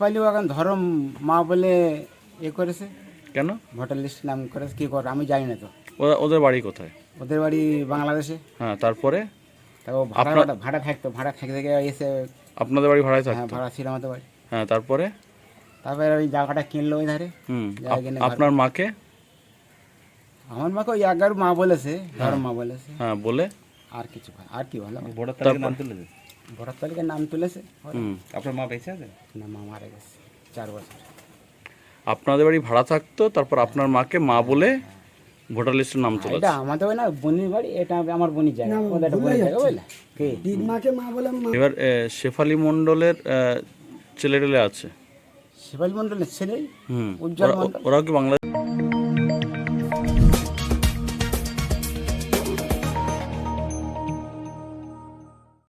শেফালি বাগান ধরম মা বলে করেছে, কেন? ভোটার লিস্ট নাম করেছে, কী করে আমি জানি না তো। ওদের বাড়ি কোথায়? ওদের বাড়ি বাংলাদেশে। হ্যাঁ, তারপরে তা ও ভাড়া ভাড়া থাকতো, ভাড়া থেকে থেকে এসে। আপনাদের বাড়ি ভাড়ায় হ্যাঁ, থাকতো? ভাড়া ছিল আমাদের বাড়ি। হ্যাঁ, তারপরে তারপরে ওই জায়গাটা কিনলো ওই ধারে। জায়গা কিনে ঘর- আপনার মাকে? আমার মাকে ওই 11 মা বলেছে, ধরম মা বলেছে। হ্যাঁ, বলে আর কিছু আর কি ভালো, ভোটার তালিকায় নাম তুলেছে। ভোটার তালিকায় নাম তুলেছে। আপনার মা বেঁচে আছে? না, মা মারা গেছে 4 বছর। আপনাদের বাড়ি ভাড়া থাকতো, তারপর আপনার মাকে মা বলে ভোটার লিস্টের নাম তুলেছে। এটা আমাদের ওই না বোনের বাড়ি, এটা আমার বোনের জায়গা, ওদের একটা বোনের জায়গা, বুঝলে কি। এবার শেফালি মণ্ডলের ছেলে টেলে আছে? শিবাজি মন্ডলের ছেলে হুম, উজ্জ্বল মন্ডল। ওরাও কি বাংলাদেশ?